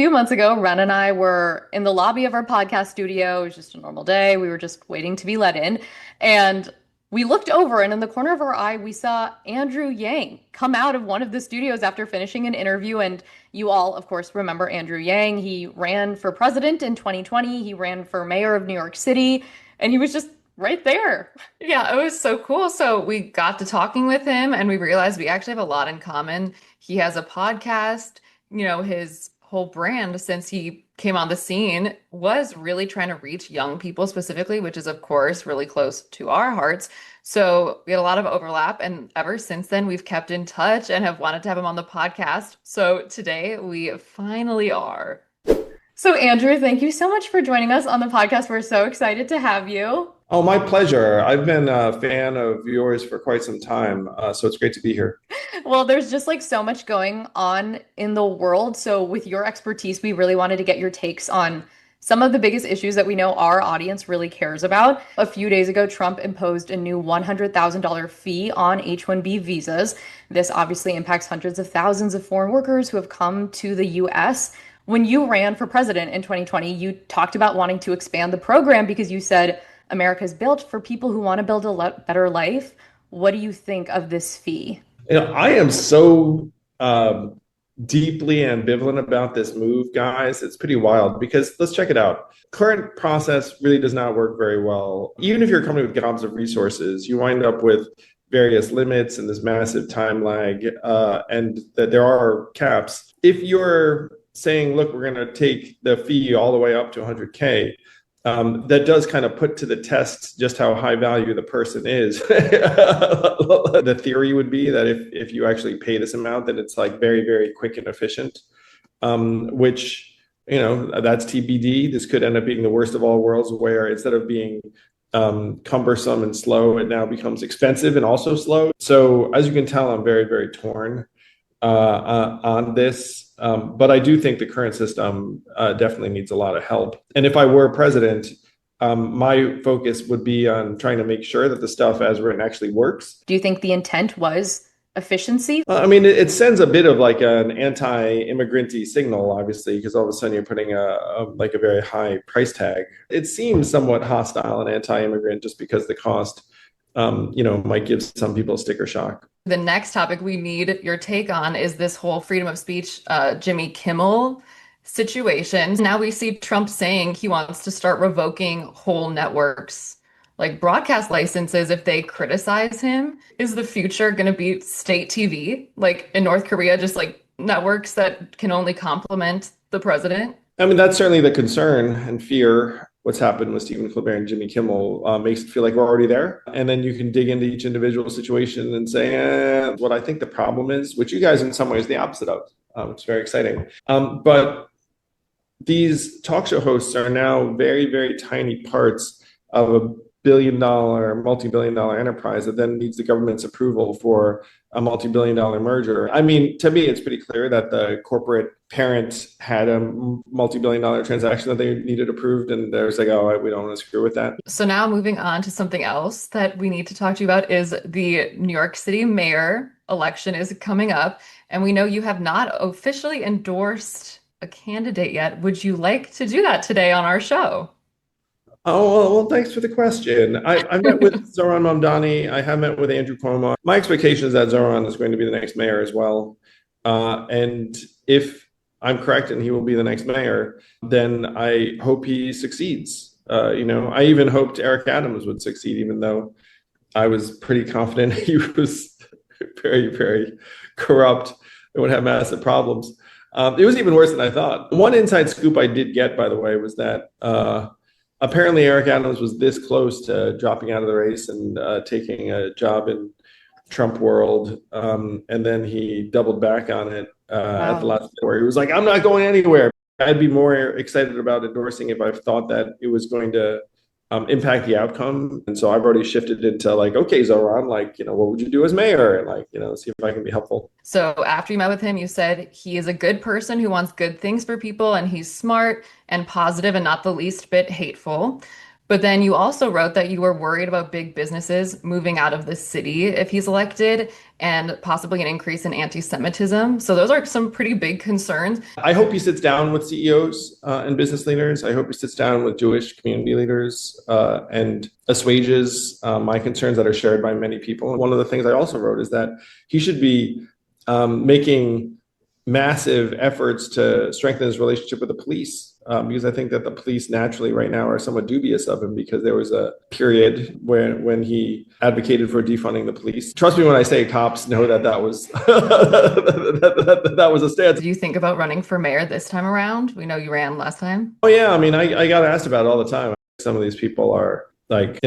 Few months ago, Ren and I were in the lobby of our podcast studio. It was just a normal day. We were just waiting to be let in. And we looked over, and in the corner of our eye, we saw Andrew Yang come out of one of the studios after finishing an interview. And you all, of course, remember Andrew Yang. He ran for president in 2020, he ran for mayor of New York City, and he was just right there. Yeah, it was so cool. So we got to talking with him and we realized we actually have a lot in common. He has a podcast, his whole brand since he came on the scene was really trying to reach young people specifically, which is of course really close to our hearts. So we had a lot of overlap and ever since then we've kept in touch and have wanted to have him on the podcast. So today we finally are. So, Andrew, thank you so much for joining us on the podcast. We're so excited to have you. Oh, my pleasure. I've been a fan of yours for quite some time, so it's great to be here. Well, there's just like so much going on in the world. So, with your expertise, we really wanted to get your takes on some of the biggest issues that we know our audience really cares about. A few days ago, Trump imposed a new $100,000 fee on H-1B visas. This obviously impacts hundreds of thousands of foreign workers who have come to the US. When you ran for president in 2020, you talked about wanting to expand the program because you said America's built for people who want to build a better life. What do you think of this fee? I am so deeply ambivalent about this move, guys. It's pretty wild because let's check it out. Current process really does not work very well. Even if you're a company with gobs of resources, you wind up with various limits and this massive time lag, and that there are caps. If you're saying, look, we're going to take the fee all the way up to 100K, that does kind of put to the test just how high value the person is. The theory would be that if you actually pay this amount, then it's like very, very quick and efficient, which, that's TBD. This could end up being the worst of all worlds where instead of being cumbersome and slow, it now becomes expensive and also slow. So as you can tell, I'm very, very torn on this. But I do think the current system definitely needs a lot of help. And if I were president, my focus would be on trying to make sure that the stuff as written actually works. Do you think the intent was efficiency? I mean, it sends a bit of like an anti-immigrant-y signal, obviously, because all of a sudden you're putting a very high price tag. It seems somewhat hostile and anti-immigrant just because the cost, might give some people sticker shock. The next topic we need your take on is this whole freedom of speech, Jimmy Kimmel situation. Now we see Trump saying he wants to start revoking whole networks, like broadcast licenses, if they criticize him. Is the future going to be state TV, like in North Korea, just like networks that can only compliment the president? I mean, that's certainly the concern and fear. What's happened with Stephen Colbert and Jimmy Kimmel makes it feel like we're already there. And then you can dig into each individual situation and say, what I think the problem is, which you guys in some ways the opposite of. It's very exciting. But these talk show hosts are now very, very tiny parts of a billion-dollar, multi-billion-dollar enterprise that then needs the government's approval for a multi-billion-dollar merger. I mean, to me, it's pretty clear that the corporate parent had a multi-billion-dollar transaction that they needed approved, and there's like, oh, we don't want to screw with that. So now moving on to something else that we need to talk to you about is the New York City mayor election is coming up, and we know you have not officially endorsed a candidate yet. Would you like to do that today on our show? Oh, well, thanks for the question. I met with Zoran Mamdani. I have met with Andrew Cuomo. My expectation is that Zoran is going to be the next mayor as well. And if I'm correct and he will be the next mayor, then I hope he succeeds. I even hoped Eric Adams would succeed, even though I was pretty confident he was very, very corrupt and would have massive problems. It was even worse than I thought. One inside scoop I did get, by the way, was that apparently Eric Adams was this close to dropping out of the race and taking a job in Trump world. And then he doubled back on it at the last minute where he was like, I'm not going anywhere. I'd be more excited about endorsing if I thought that it was going to impact the outcome. And so I've already shifted into like, okay, Zoran, like, what would you do as mayor? And like, see if I can be helpful. So after you met with him, you said he is a good person who wants good things for people and he's smart and positive and not the least bit hateful. But then you also wrote that you were worried about big businesses moving out of the city if he's elected and possibly an increase in anti-Semitism. So those are some pretty big concerns. I hope he sits down with CEOs and business leaders. I hope he sits down with Jewish community leaders and assuages my concerns that are shared by many people. And one of the things I also wrote is that he should be making massive efforts to strengthen his relationship with the police, because I think that the police naturally right now are somewhat dubious of him because there was a period when he advocated for defunding the police. Trust me when I say cops know that was that was a stance. Do you think about running for mayor this time around? We know you ran last time. Oh yeah, I mean, I got asked about it all the time. Some of these people are like,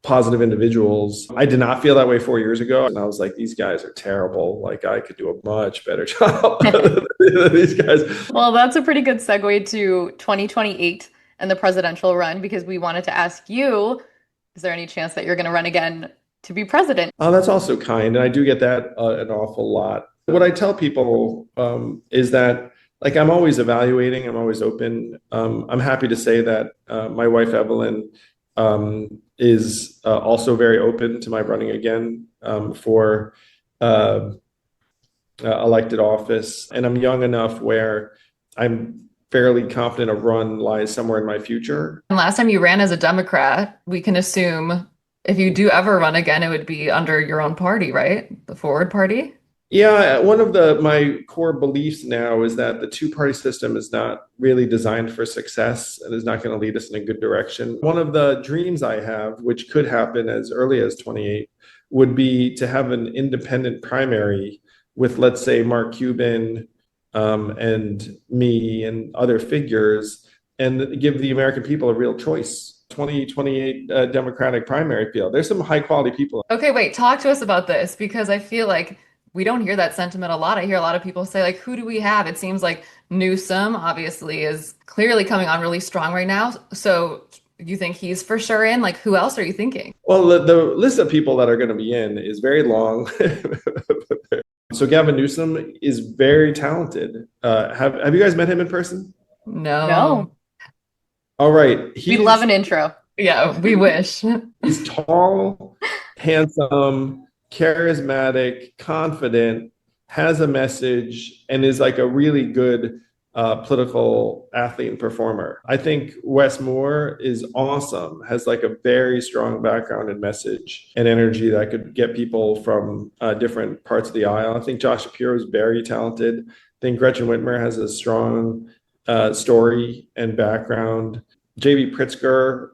positive individuals. I did not feel that way 4 years ago. And I was like, these guys are terrible. Like I could do a much better job than these guys. Well, that's a pretty good segue to 2028 and the presidential run, because we wanted to ask you, is there any chance that you're going to run again to be president? Oh, that's also kind. And I do get that an awful lot. What I tell people is that like I'm always evaluating, I'm always open. I'm happy to say that my wife, Evelyn, is also very open to my running again for elected office. And I'm young enough where I'm fairly confident a run lies somewhere in my future. And last time you ran as a Democrat, we can assume if you do ever run again, it would be under your own party, right? The Forward Party? Yeah, one of my core beliefs now is that the two-party system is not really designed for success and is not going to lead us in a good direction. One of the dreams I have, which could happen as early as 28, would be to have an independent primary with, let's say, Mark Cuban and me and other figures, and give the American people a real choice. 2028 Democratic primary field. There's some high-quality people. Okay, wait, talk to us about this, because I feel like we don't hear that sentiment a lot. I hear a lot of people say, like, who do we have? It seems like Newsom obviously is clearly coming on really strong right now. So you think he's for sure in? Like, who else are you thinking? Well, the list of people that are going to be in is very long. So Gavin Newsom is very talented. Have you guys met him in person? No. All right. We'd love an intro. Yeah, we wish. He's tall, handsome, charismatic, confident, has a message, and is like a really good political athlete and performer. I think Wes Moore is awesome, has like a very strong background and message and energy that could get people from different parts of the aisle. I think Josh Shapiro is very talented. I think Gretchen Whitmer has a strong story and background. J.B. Pritzker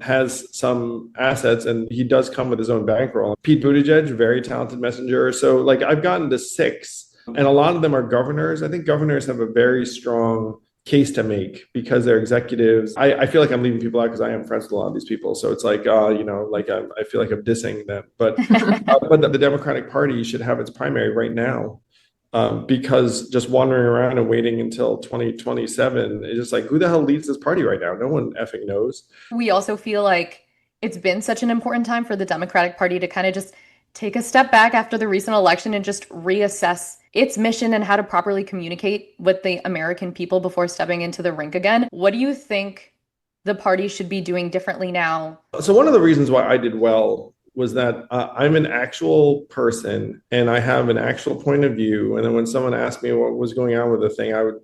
has some assets, and he does come with his own bankroll. Pete Buttigieg, very talented messenger. So like I've gotten to 6, and a lot of them are governors. I think governors have a very strong case to make because they're executives. I feel like I'm leaving people out because I am friends with a lot of these people. So it's like, like I feel like I'm dissing them. But but the Democratic Party should have its primary right now. Because just wandering around and waiting until 2027 is just like, who the hell leads this party right now? No one effing knows. We also feel like it's been such an important time for the Democratic Party to kind of just take a step back after the recent election and just reassess its mission and how to properly communicate with the American people before stepping into the rink again. What do you think the party should be doing differently now? So one of the reasons why I did well was that I'm an actual person and I have an actual point of view. And then when someone asked me what was going on with the thing, I would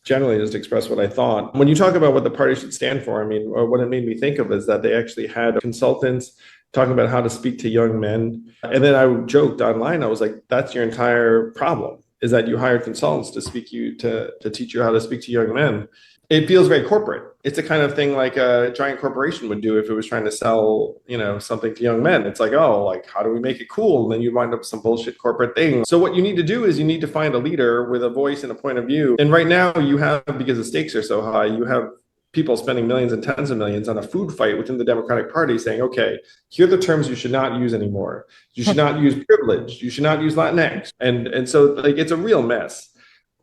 generally just express what I thought. When you talk about what the party should stand for, I mean, what it made me think of is that they actually had consultants talking about how to speak to young men. And then I joked online, I was like, that's your entire problem, is that you hired consultants to teach you how to speak to young men. It feels very corporate. It's the kind of thing like a giant corporation would do if it was trying to sell, something to young men. It's like, oh, like, how do we make it cool? And then you wind up with some bullshit corporate thing. So what you need to do is you need to find a leader with a voice and a point of view. And right now you have, because the stakes are so high, you have people spending millions and tens of millions on a food fight within the Democratic Party saying, okay, here are the terms you should not use anymore. You should not use privilege. You should not use Latinx. And so like, it's a real mess.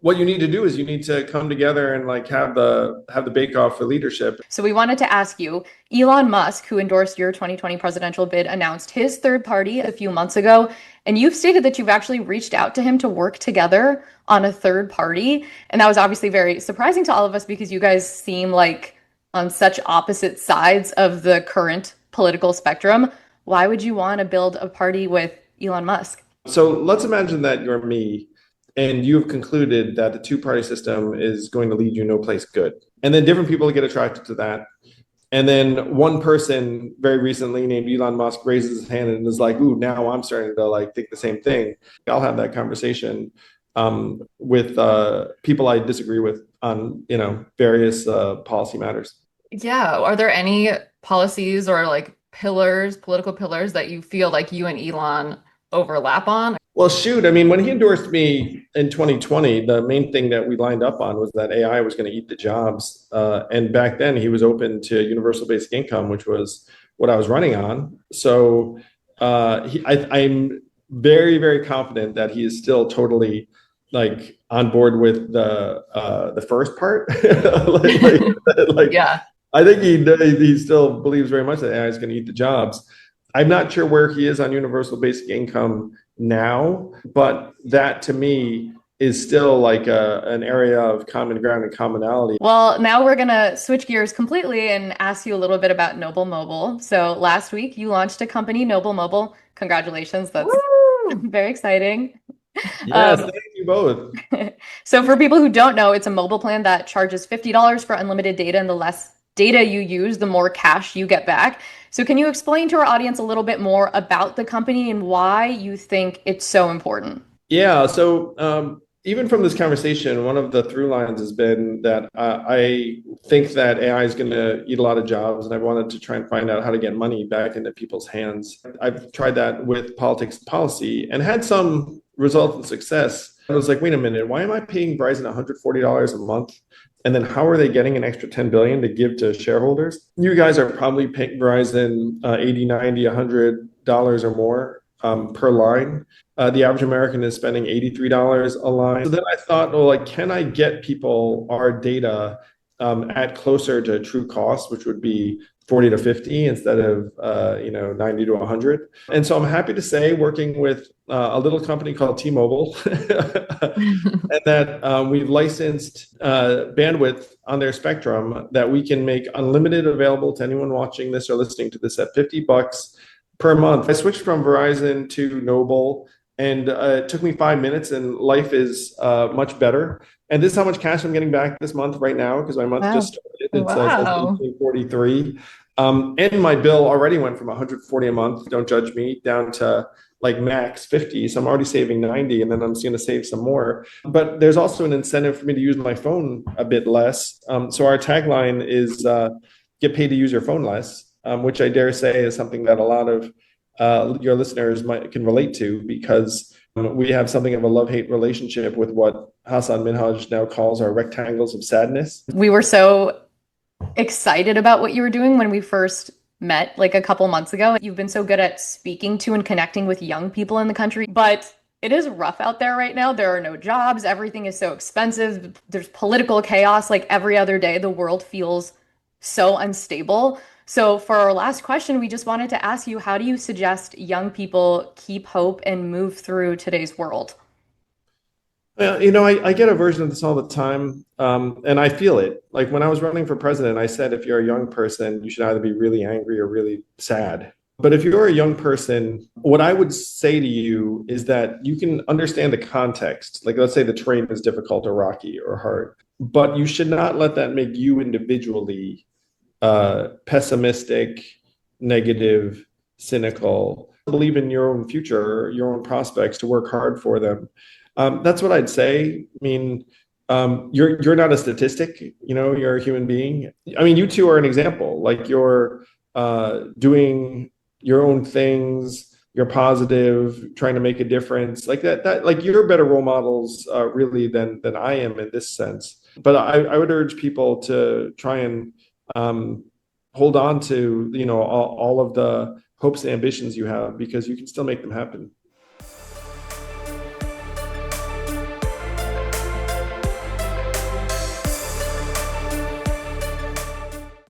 What you need to do is you need to come together and like have the bake-off for leadership. So we wanted to ask you, Elon Musk, who endorsed your 2020 presidential bid, announced his third party a few months ago, and you've stated that you've actually reached out to him to work together on a third party. And that was obviously very surprising to all of us because you guys seem like on such opposite sides of the current political spectrum. Why would you want to build a party with Elon Musk? So let's imagine that you're me and you have concluded that the two-party system is going to lead you no place good. And then different people get attracted to that. And then one person very recently named Elon Musk raises his hand and is like, ooh, now I'm starting to like think the same thing. I'll have that conversation with people I disagree with on, various policy matters. Yeah. Are there any policies or like pillars, political pillars that you feel like you and Elon overlap on? Well, shoot. I mean, when he endorsed me in 2020, the main thing that we lined up on was that AI was going to eat the jobs. And back then, he was open to universal basic income, which was what I was running on. So I'm very, very confident that he is still totally like on board with the first part. Yeah. I think he still believes very much that AI is going to eat the jobs. I'm not sure where he is on universal basic income now, but that to me is still like an area of common ground and commonality. Well, now we're going to switch gears completely and ask you a little bit about Noble Mobile. So last week you launched a company, Noble Mobile. Congratulations. That's very exciting. Yes, thank you both. So for people who don't know, it's a mobile plan that charges $50 for unlimited data, and the less data you use, the more cash you get back. So can you explain to our audience a little bit more about the company and why you think it's so important? Yeah, so even from this conversation, one of the through lines has been that I think that AI is going to eat a lot of jobs, and I wanted to try and find out how to get money back into people's hands. I've tried that with politics and policy and had some results and success. I was like, wait a minute, why am I paying Verizon $140 a month? And then how are they getting an extra 10 billion to give to shareholders? You guys are probably paying Verizon 80, 90, $100 or more per line. The average American is spending $83 a line. So then I thought, well, like, can I get people our data at closer to true cost, which would be 40 to 50 instead of 90 to 100. And so I'm happy to say, working with a little company called T-Mobile, and that we've licensed bandwidth on their spectrum that we can make unlimited available to anyone watching this or listening to this at $50 per month. I switched from Verizon to Noble, and it took me 5 minutes, and life is much better. And this is how much cash I'm getting back this month right now, because my month just started. It's Wow. 43. And my bill already went from 140 a month, don't judge me, down to like max 50. So I'm already saving 90, and then I'm going to save some more. But there's also an incentive for me to use my phone a bit less. So our tagline is get paid to use your phone less, which I dare say is something that a lot of your listeners can relate to, because we have something of a love-hate relationship with what Hassan Minhaj now calls our rectangles of sadness. We were so excited about what you were doing when we first met like a couple months ago. You've been so good at speaking to and connecting with young people in the country, but it is rough out there right now. There are no jobs. Everything is so expensive. There's political chaos. Like every other day, the world feels so unstable. So for our last question, we just wanted to ask you, how do you suggest young people keep hope and move through today's world? Well, I get a version of this all the time, and I feel it. Like when I was running for president, I said, if you're a young person, you should either be really angry or really sad. But if you're a young person, what I would say to you is that you can understand the context. Like, let's say the terrain is difficult or rocky or hard, but you should not let that make you individually pessimistic, negative, cynical. Believe in your own future, your own prospects, to work hard for them. That's what I'd say. I mean, you're not a statistic, you're a human being. I mean, you two are an example. Like you're doing your own things, you're positive, trying to make a difference. Like that like you're better role models really than I am in this sense. But I would urge people to try and hold on to all of the hopes and ambitions you have, because you can still make them happen.